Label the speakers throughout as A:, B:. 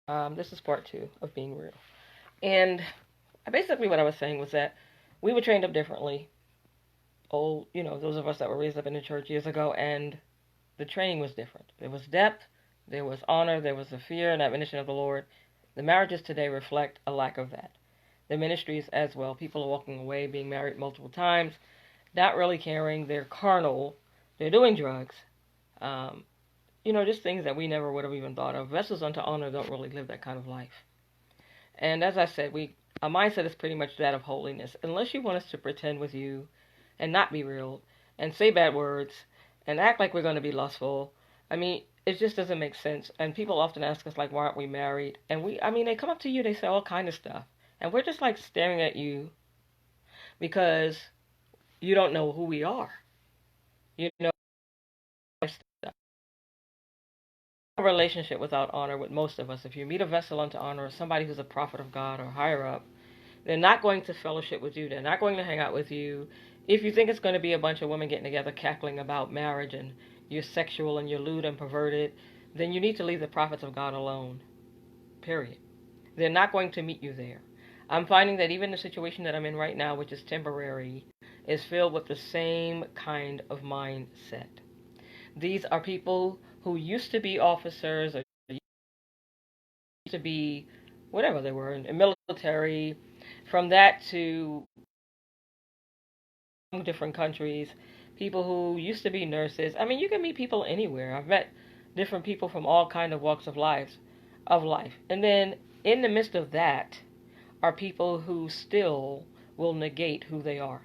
A: This is part two of being real. And basically, what I was saying was that we were trained up differently. Old, those of us that were raised up in the church years ago, and the training was different. There was depth, there was honor, there was the fear and admonition of the Lord. The marriages today reflect a lack of that. The ministries as well. People are walking away, being married multiple times, not really caring. They're carnal. They're doing drugs. Um, just things that we never would have even thought of. Vessels unto honor don't really live that kind of life. And as I said, our mindset is pretty much that of holiness. Unless you want us to pretend with you and not be real and say bad words and act like we're going to be lustful, I mean, it just doesn't make sense. And people often ask us like, why aren't we married? And they come up to you, they say all kind of stuff, and we're just like staring at you because you don't know who we are. You know, a relationship without honor with most of us. If you meet a vessel unto honor, somebody who's a prophet of God or higher up, they're not going to fellowship with you. They're not going to hang out with you. If you think it's going to be a bunch of women getting together cackling about marriage and you're sexual and you're lewd and perverted, then you need to leave the prophets of God alone. Period. They're not going to meet you there. I'm finding that even the situation that I'm in right now, which is temporary, is filled with the same kind of mindset. These are people who used to be officers or used to be whatever they were in military. From that to different countries, people who used to be nurses. I mean, you can meet people anywhere. I've met different people from all kind of walks of life. And then in the midst of that are people who still will negate who they are.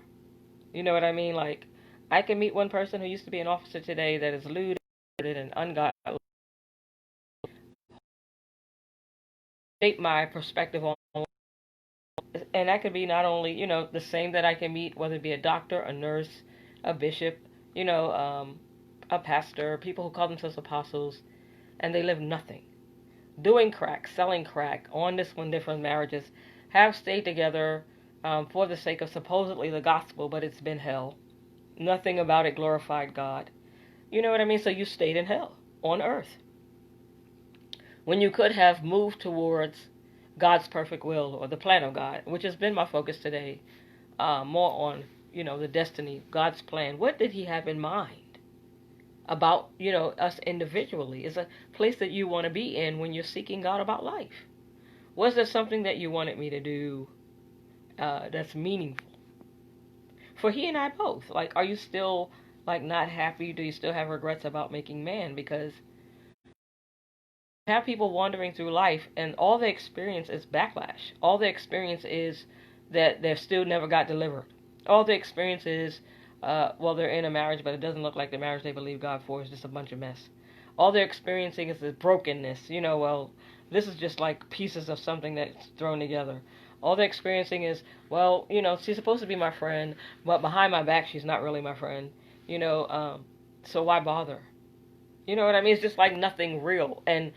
A: You know what I mean? Like I can meet one person who used to be an officer today that is lewd and ungodly. Shape my perspective on, and that could be not only the same that I can meet, whether it be a doctor, a nurse, a bishop, you know, um, a pastor, people who call themselves apostles, and they live nothing, doing crack, selling crack, on this one different marriages, have stayed together for the sake of supposedly the gospel, but it's been hell. Nothing about it glorified God. You know what I mean? So you stayed in hell on earth when you could have moved towards God's perfect will or the plan of God, which has been my focus today, more on the destiny, God's plan. What did He have in mind about us individually? Is a place that you want to be in when you're seeking God about life. Was there something that you wanted me to do that's meaningful for He and I both? Like, are you still like not happy? Do you still have regrets about making man? Because have people wandering through life and all they experience is backlash. All they experience is that they've still never got delivered. All they experience is, well, they're in a marriage, but it doesn't look like the marriage they believe God for is just a bunch of mess. All they're experiencing is this brokenness. Well, this is just like pieces of something that's thrown together. All they're experiencing is, well, she's supposed to be my friend, but behind my back, she's not really my friend. You know, um, so why bother? You know what I mean? It's just like nothing real. And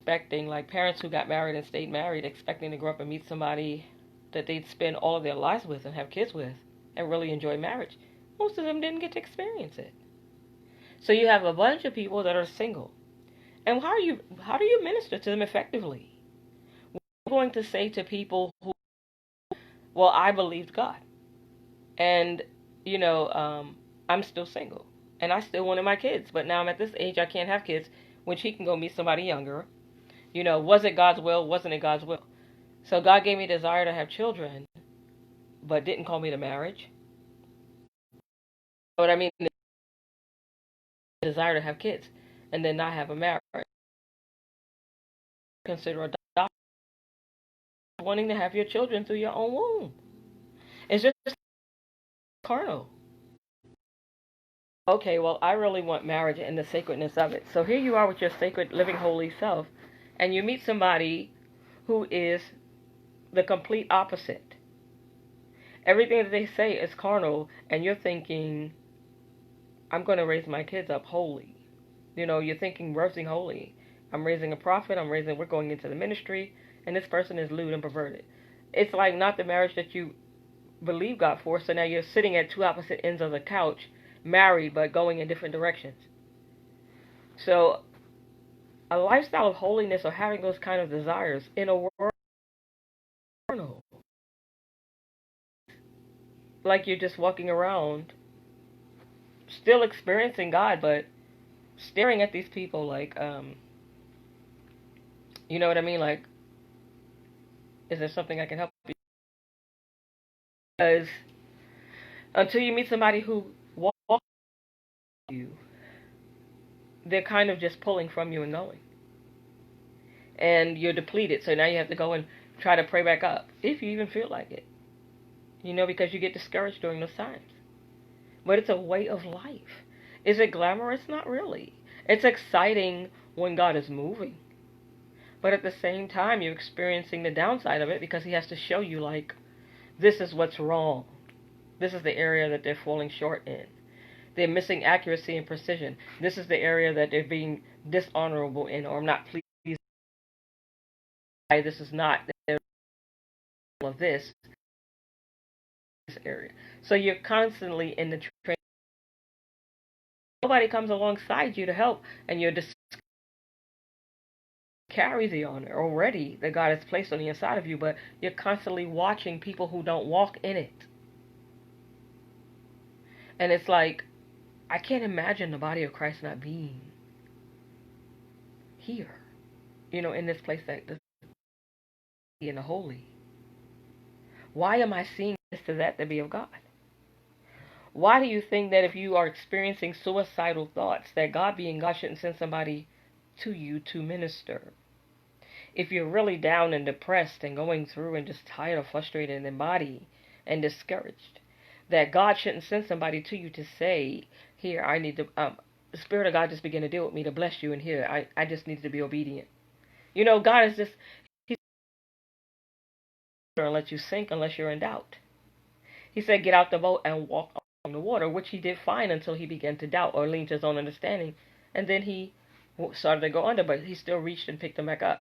A: expecting, like parents who got married and stayed married, expecting to grow up and meet somebody that they'd spend all of their lives with and have kids with and really enjoy marriage. Most of them didn't get to experience it. So you have a bunch of people that are single. And how do you minister to them effectively? What are you going to say to people who, well, I believed God and I'm still single and I still wanted my kids, but now I'm at this age I can't have kids, which he can go meet somebody younger. Was it God's will? Wasn't it God's will? So God gave me a desire to have children, but didn't call me to marriage. But I mean, the desire to have kids and then not have a marriage. Consider adoption, wanting to have your children through your own womb. It's just carnal. Okay, well, I really want marriage and the sacredness of it. So here you are with your sacred, living, holy self, and you meet somebody who is the complete opposite. Everything that they say is carnal, and you're thinking, I'm going to raise my kids up holy. You're thinking birthing holy. I'm raising a prophet. We're going into the ministry, and this person is lewd and perverted. It's like not the marriage that you believe God for. So now you're sitting at two opposite ends of the couch, married but going in different directions. So a lifestyle of holiness or having those kind of desires in a world like you're just walking around still experiencing God, but staring at these people like, you know what I mean? Like, is there something I can help you? Because until you meet somebody who walks you, they're kind of just pulling from you and going. And you're depleted, so now you have to go and try to pray back up, if you even feel like it. Because you get discouraged during those times. But it's a way of life. Is it glamorous? Not really. It's exciting when God is moving. But at the same time, you're experiencing the downside of it because he has to show you, like, this is what's wrong. This is the area that they're falling short in. They're missing accuracy and precision. This is the area that they're being dishonorable in, or I'm not pleased. This is not of this area. So you're constantly in the train. Nobody comes alongside you to help, and you're just carry the honor already that God has placed on the inside of you, but you're constantly watching people who don't walk in it. And it's like, I can't imagine the body of Christ not being here, in this place that in the holy. Why am I seeing this to that to be of God? Why do you think that if you are experiencing suicidal thoughts, that God being God shouldn't send somebody to you to minister? If you're really down and depressed and going through and just tired or frustrated in body and discouraged, that God shouldn't send somebody to you to say, here, I need to, the Spirit of God just began to deal with me to bless you, and here, I just need to be obedient. God is just, He's not going to let you sink unless you're in doubt. He said, get out the boat and walk on the water, which he did fine until he began to doubt or lean to his own understanding. And then he started to go under, but he still reached and picked them back up.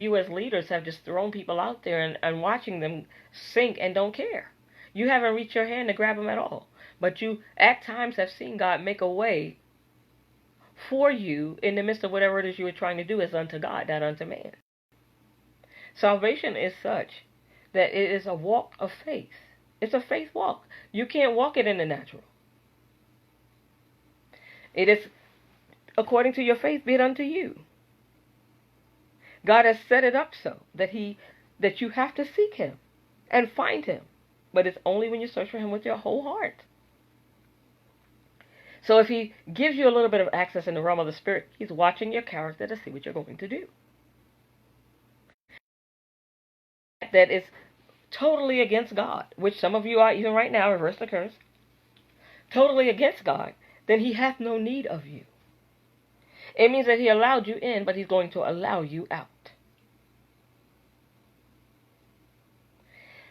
A: You as leaders have just thrown people out there and watching them sink and don't care. You haven't reached your hand to grab them at all. But you at times have seen God make a way for you in the midst of whatever it is you were trying to do as unto God, not unto man. Salvation is such that it is a walk of faith. It's a faith walk. You can't walk it in the natural. It is according to your faith be it unto you. God has set it up so that you have to seek him and find him. But it's only when you search for him with your whole heart. So if he gives you a little bit of access in the realm of the Spirit, he's watching your character to see what you're going to do. That is totally against God, which some of you are even right now, reverse the curse, totally against God, then he hath no need of you. It means that he allowed you in, but he's going to allow you out.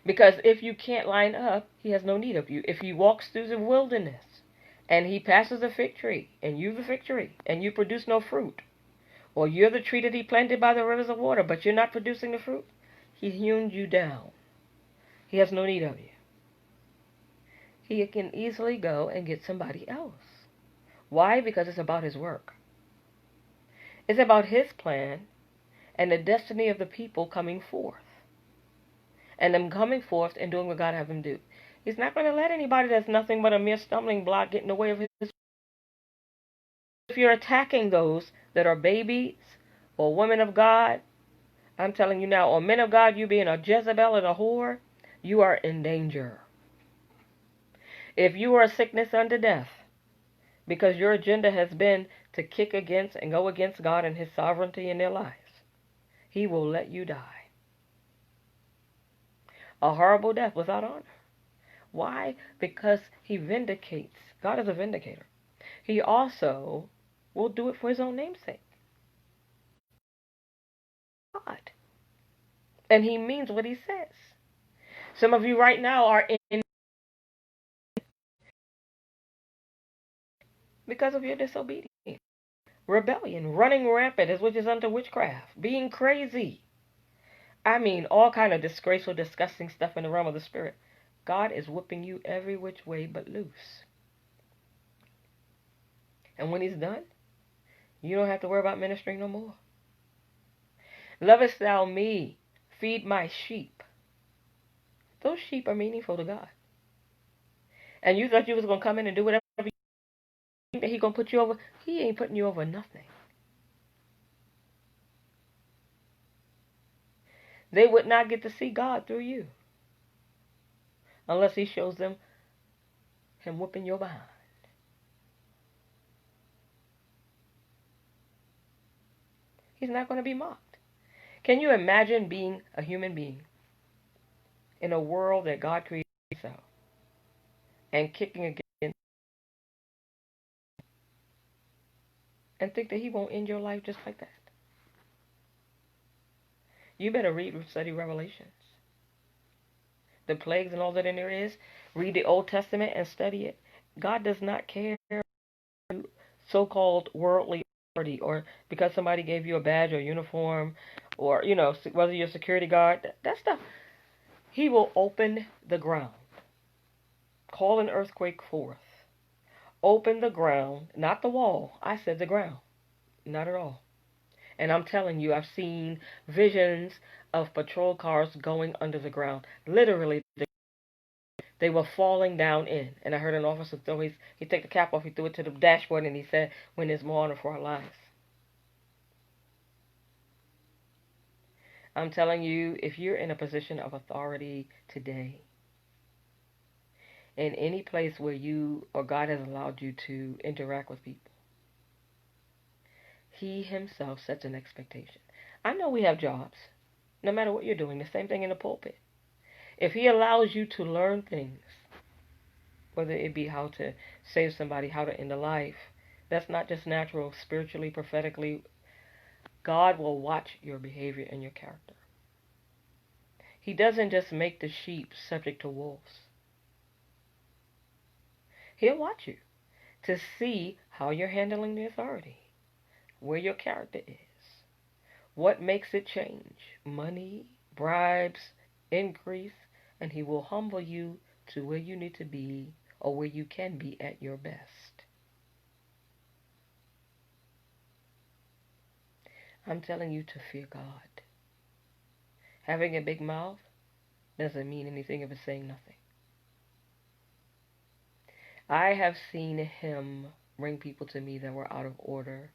A: Because if you can't line up, he has no need of you. If he walks through the wilderness and he passes the fig tree and you the fig tree and you produce no fruit, or you're the tree that he planted by the rivers of water, but you're not producing the fruit, he hewn you down. He has no need of you. He can easily go and get somebody else. Why? Because it's about his work. It's about his plan and the destiny of the people coming forth. And them coming forth and doing what God have them do. He's not going to let anybody that's nothing but a mere stumbling block get in the way of his. If you're attacking those that are babies or women of God, I'm telling you now, or men of God, you being a Jezebel and a whore, you are in danger. If you are a sickness unto death, because your agenda has been to kick against and go against God and his sovereignty in their lives, he will let you die. A horrible death without honor. Why? Because he vindicates. God is a vindicator. He also will do it for his own name's sake. God. And he means what he says. Some of you right now are in because of your disobedience. Rebellion, running rampant, which is unto witchcraft, being crazy. I mean, all kind of disgraceful, disgusting stuff in the realm of the Spirit. God is whipping you every which way but loose. And when he's done, You don't have to worry about ministering no more. Lovest thou me? Feed my sheep. Those sheep are meaningful to God. And you thought you was going to come in and do whatever you think that he going to put you over. He ain't putting you over nothing. They would not get to see God through you unless he shows them him whooping your behind. He's not going to be mocked. Can you imagine being a human being in a world that God created himself and kicking against and think that he won't end your life just like that? You better read and study Revelations. The plagues and all that in there is. Read the Old Testament and study it. God does not care so-called worldly authority or because somebody gave you a badge or uniform or, whether you're a security guard. That stuff. He will open the ground. Call an earthquake forth. Open the ground, not the wall. I said the ground. Not at all. And I'm telling you, I've seen visions of patrol cars going under the ground. Literally, they were falling down in. And I heard an officer he took the cap off, he threw it to the dashboard, and he said, when there's more honor for our lives. I'm telling you, if you're in a position of authority today, in any place where you or God has allowed you to interact with people, he himself sets an expectation. I know we have jobs, no matter what you're doing, the same thing in the pulpit. If he allows you to learn things, whether it be how to save somebody, how to end a life, that's not just natural, spiritually, prophetically. God will watch your behavior and your character. He doesn't just make the sheep subject to wolves. He'll watch you to see how you're handling the authority, where your character is, what makes it change, money, bribes, increase, and he will humble you to where you need to be or where you can be at your best. I'm telling you to fear God. Having a big mouth doesn't mean anything if it's saying nothing. I have seen him bring people to me that were out of order.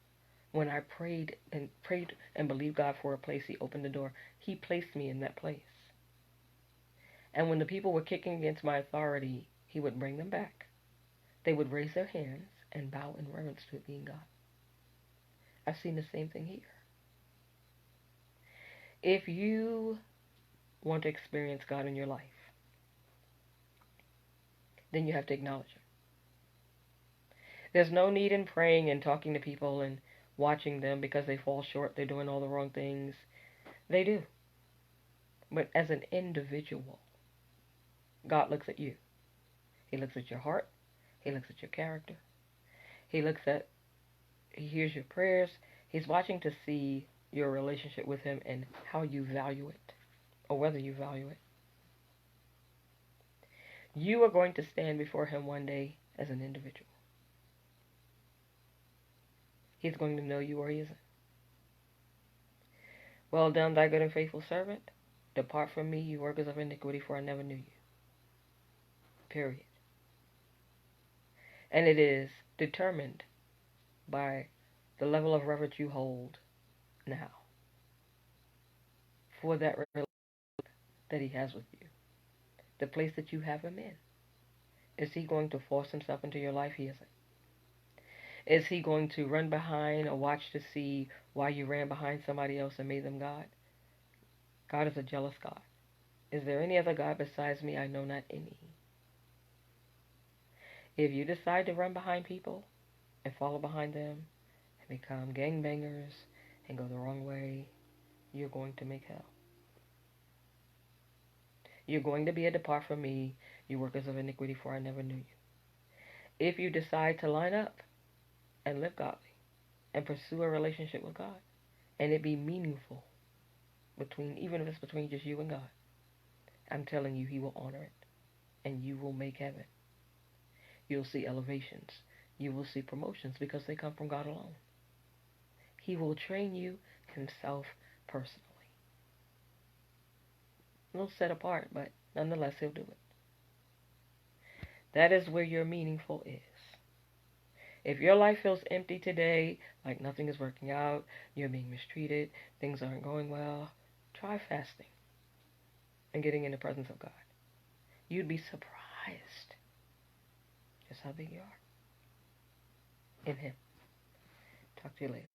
A: When I prayed and believed God for a place, he opened the door. He placed me in that place. And when the people were kicking against my authority, he would bring them back. They would raise their hands and bow in reverence to it being God. I've seen the same thing here. If you want to experience God in your life, then you have to acknowledge him. There's no need in praying and talking to people and watching them because they fall short, they're doing all the wrong things. They do. But as an individual, God looks at you. He looks at your heart. He looks at your character. He hears your prayers. He's watching to see your relationship with him and how you value it, or whether you value it. You are going to stand before him one day as an individual. He's going to know you or he isn't. Well done, thy good and faithful servant. Depart from me, you workers of iniquity, for I never knew you. Period. And it is determined by the level of reverence you hold now for that relationship that he has with you. The place that you have him in. Is he going to force himself into your life? He isn't. Is he going to run behind or watch to see why you ran behind somebody else and made them God? God is a jealous God. Is there any other God besides me? I know not any. If you decide to run behind people and follow behind them and become gangbangers and go the wrong way, you're going to make hell. You're going to be a depart from me, you workers of iniquity, for I never knew you. If you decide to line up and live godly and pursue a relationship with God, and it be meaningful even if it's between just you and God, I'm telling you, he will honor it, and you will make heaven. You'll see elevations. You will see promotions because they come from God alone. He will train you himself personally. A little set apart, but nonetheless, he'll do it. That is where your meaningful is. If your life feels empty today, like nothing is working out, you're being mistreated, things aren't going well, try fasting and getting in the presence of God. You'd be surprised just how big you are in Him. Talk to you later.